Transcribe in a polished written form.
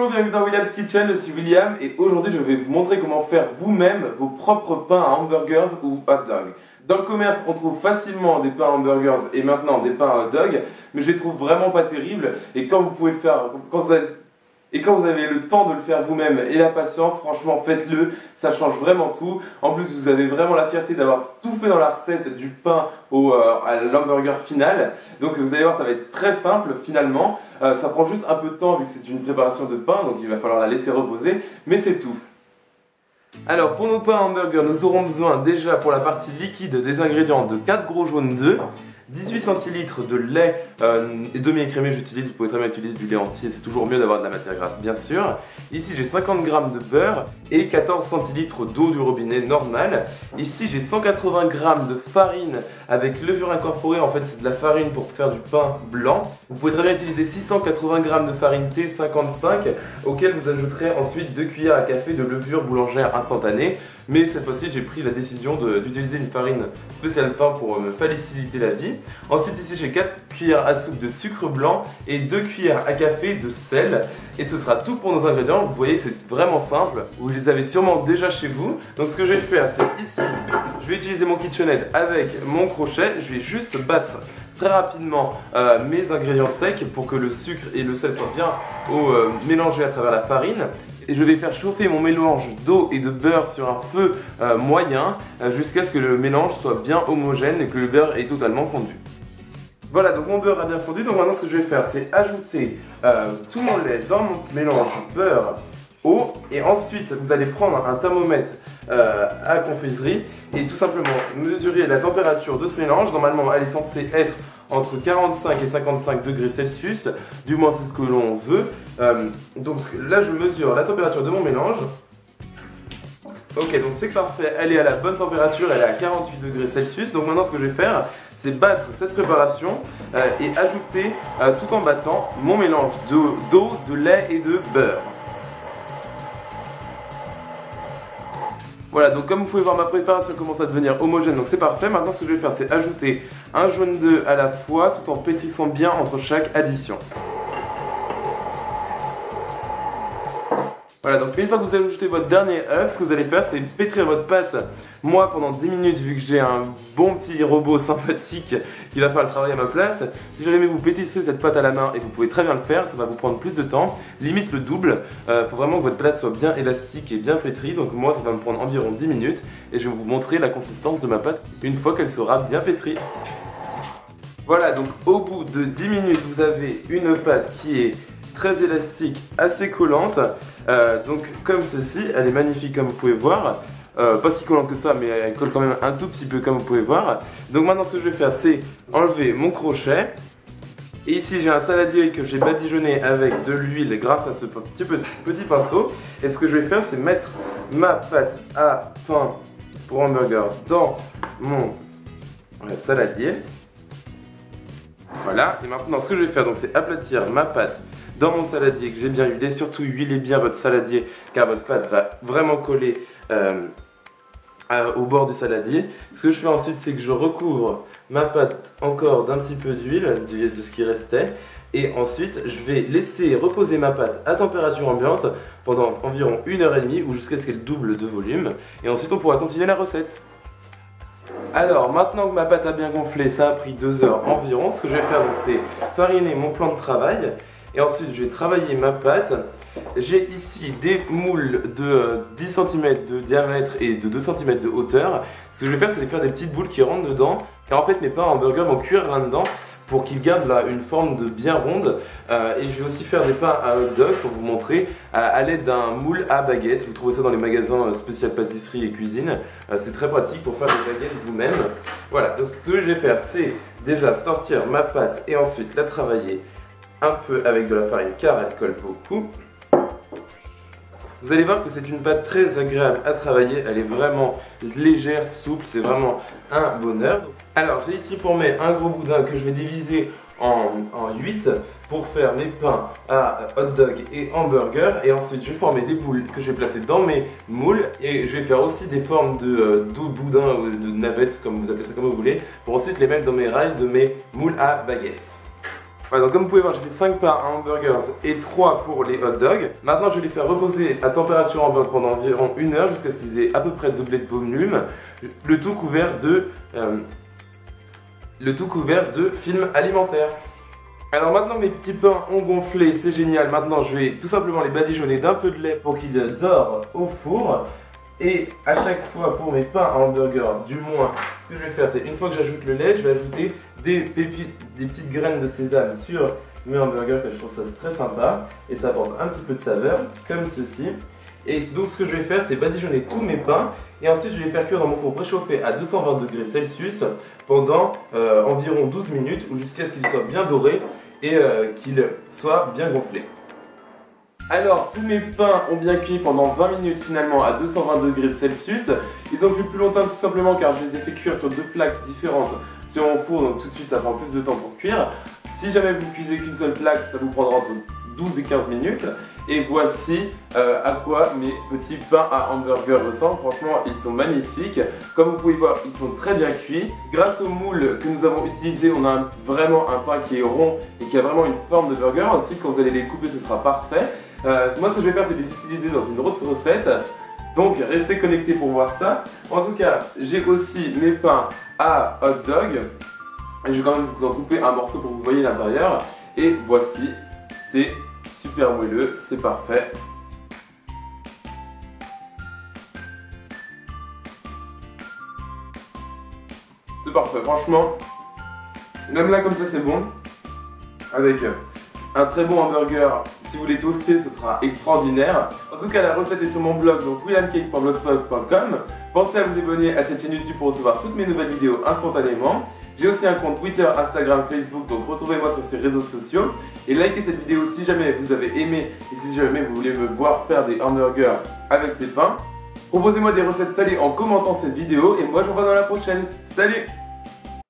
Bonjour, bienvenue dans William's Kitchen, je suis William et aujourd'hui je vais vous montrer comment faire vous-même vos propres pains à hamburgers ou hot dogs. Dans le commerce, on trouve facilement des pains à hamburgers et maintenant des pains à hot dogs, mais je les trouve vraiment pas terribles et quand vous pouvez le faire, quand vous avez le temps de le faire vous-même et la patience, franchement faites-le, ça change vraiment tout. En plus vous avez vraiment la fierté d'avoir tout fait dans la recette du pain à l'hamburger final. Donc vous allez voir, ça va être très simple finalement. Ça prend juste un peu de temps vu que c'est une préparation de pain, donc il va falloir la laisser reposer, mais c'est tout. Alors pour nos pains à hamburger, nous aurons besoin déjà pour la partie liquide des ingrédients de 4 gros jaunes d'œufs, 18 centilitres de lait et demi-écrémé j'utilise, vous pouvez très bien utiliser du lait entier, c'est toujours mieux d'avoir de la matière grasse bien sûr. Ici j'ai 50 g de beurre et 14 centilitres d'eau du robinet normale. Ici j'ai 180 g de farine avec levure incorporée, en fait c'est de la farine pour faire du pain blanc. Vous pouvez très bien utiliser 680 g de farine T55 auquel vous ajouterez ensuite 2 cuillères à café de levure boulangère instantanée. Mais cette fois-ci j'ai pris la décision d'utiliser une farine spéciale pain pour me faciliter la vie. Ensuite ici j'ai 4 cuillères à soupe de sucre blanc et 2 cuillères à café de sel. Et ce sera tout pour nos ingrédients. Vous voyez c'est vraiment simple, vous les avez sûrement déjà chez vous. Donc ce que je vais faire c'est ici, je vais utiliser mon KitchenAid avec mon crochet. Je vais juste battre très rapidement mes ingrédients secs pour que le sucre et le sel soient bien mélangés à travers la farine. Et je vais faire chauffer mon mélange d'eau et de beurre sur un feu moyen jusqu'à ce que le mélange soit bien homogène et que le beurre est totalement fondu. Voilà, donc mon beurre a bien fondu, donc maintenant ce que je vais faire c'est ajouter tout mon lait dans mon mélange beurre, eau, et ensuite vous allez prendre un thermomètre à confiserie et tout simplement mesurer la température de ce mélange. Normalement elle est censée être entre 45 et 55 degrés Celsius, du moins c'est ce que l'on veut. Donc là je mesure la température de mon mélange. Ok, donc c'est parfait, elle est à la bonne température, elle est à 48 degrés Celsius. Donc maintenant ce que je vais faire c'est battre cette préparation et ajouter tout en battant mon mélange d'eau, de lait et de beurre. Voilà, donc comme vous pouvez voir ma préparation commence à devenir homogène, donc c'est parfait. Maintenant ce que je vais faire c'est ajouter un jaune d'œuf à la fois tout en pétissant bien entre chaque addition. Voilà, donc une fois que vous avez ajouté votre dernier œuf, ce que vous allez faire c'est pétrir votre pâte. Moi pendant 10 minutes vu que j'ai un bon petit robot sympathique qui va faire le travail à ma place. Si jamais vous pétissez cette pâte à la main, et vous pouvez très bien le faire, ça va vous prendre plus de temps, limite le double. Faut vraiment que votre pâte soit bien élastique et bien pétrie. Donc moi ça va me prendre environ 10 minutes et je vais vous montrer la consistance de ma pâte une fois qu'elle sera bien pétrie. Voilà, donc au bout de 10 minutes vous avez une pâte qui est très élastique, assez collante, donc comme ceci, elle est magnifique comme vous pouvez voir, pas si collante que ça mais elle colle quand même un tout petit peu comme vous pouvez voir. Donc maintenant ce que je vais faire c'est enlever mon crochet, et ici j'ai un saladier que j'ai badigeonné avec de l'huile grâce à ce petit pinceau, et ce que je vais faire c'est mettre ma pâte à pain pour hamburger dans mon saladier. Voilà, et maintenant ce que je vais faire c'est aplatir ma pâte dans mon saladier que j'ai bien huilé. Surtout huilez bien votre saladier car votre pâte va vraiment coller au bord du saladier. Ce que je fais ensuite c'est que je recouvre ma pâte encore d'un petit peu d'huile, de ce qui restait, et ensuite je vais laisser reposer ma pâte à température ambiante pendant environ 1h30 ou jusqu'à ce qu'elle double de volume, et ensuite on pourra continuer la recette. Alors maintenant que ma pâte a bien gonflé, ça a pris 2 heures environ, ce que je vais faire c'est fariner mon plan de travail. Et ensuite je vais travailler ma pâte. J'ai ici des moules de 10 cm de diamètre et de 2 cm de hauteur. Ce que je vais faire c'est faire des petites boules qui rentrent dedans, car en fait mes pains à hamburger vont cuire là-dedans pour qu'ils gardent là une forme de bien ronde. Et je vais aussi faire des pains à hot dog pour vous montrer à l'aide d'un moule à baguette. Vous trouvez ça dans les magasins spécial pâtisserie et cuisine. C'est très pratique pour faire des baguettes vous-même. Voilà, donc ce que je vais faire c'est déjà sortir ma pâte et ensuite la travailler un peu avec de la farine car elle colle beaucoup. Vous allez voir que c'est une pâte très agréable à travailler, elle est vraiment légère, souple, c'est vraiment un bonheur. Alors j'ai ici pour moi un gros boudin que je vais diviser en 8 pour faire mes pains à hot dog et hamburger, et ensuite je vais former des boules que je vais placer dans mes moules, et je vais faire aussi des formes de boudin ou de navettes, comme vous appelez ça comme vous voulez, pour ensuite les mettre dans mes rails de mes moules à baguette. Voilà, donc comme vous pouvez voir, j'ai fait 5 pains à hamburgers et 3 pour les hot dogs. Maintenant, je vais les faire reposer à température ambiante pendant environ 1 heure jusqu'à ce qu'ils aient à peu près doublé de volume, le tout couvert de film alimentaire. Alors maintenant mes petits pains ont gonflé, c'est génial. Maintenant je vais tout simplement les badigeonner d'un peu de lait pour qu'ils dorent au four. Et à chaque fois pour mes pains à hamburger, du moins, ce que je vais faire, c'est une fois que j'ajoute le lait, je vais ajouter des petites graines de sésame sur mes hamburgers, que je trouve ça très sympa. Et ça apporte un petit peu de saveur, comme ceci. Et donc ce que je vais faire, c'est badigeonner tous mes pains. Et ensuite je vais les faire cuire dans mon four préchauffé à 220 degrés Celsius pendant environ 12 minutes, ou jusqu'à ce qu'ils soient bien dorés et qu'ils soient bien gonflés. Alors, tous mes pains ont bien cuit pendant 20 minutes finalement à 220 degrés Celsius. Ils ont cuit plus longtemps tout simplement car je les ai fait cuire sur 2 plaques différentes sur mon four, donc tout de suite ça prend plus de temps pour cuire. Si jamais vous ne cuisez qu'une seule plaque, ça vous prendra entre 12 et 15 minutes. Et voici à quoi mes petits pains à hamburger ressemblent. Franchement, ils sont magnifiques. Comme vous pouvez voir, ils sont très bien cuits. Grâce au moule que nous avons utilisé, on a vraiment un pain qui est rond et qui a vraiment une forme de burger. Ensuite, quand vous allez les couper, ce sera parfait. Moi, ce que je vais faire, c'est les utiliser dans une autre recette. Donc, restez connectés pour voir ça. En tout cas, j'ai aussi mes pains à hot dog. Et je vais quand même vous en couper un morceau pour que vous voyez l'intérieur. Et voici, c'est super moelleux, c'est parfait. C'est parfait, franchement. Même là, comme ça, c'est bon. Avec un très bon hamburger. Si vous les toastez, ce sera extraordinaire. En tout cas, la recette est sur mon blog, donc williamcake.blogspot.com. Pensez à vous abonner à cette chaîne YouTube pour recevoir toutes mes nouvelles vidéos instantanément. J'ai aussi un compte Twitter, Instagram, Facebook, donc retrouvez-moi sur ces réseaux sociaux. Et likez cette vidéo si jamais vous avez aimé et si jamais vous voulez me voir faire des hamburgers avec ces pains. Proposez-moi des recettes salées en commentant cette vidéo et moi je vous vois dans la prochaine. Salut!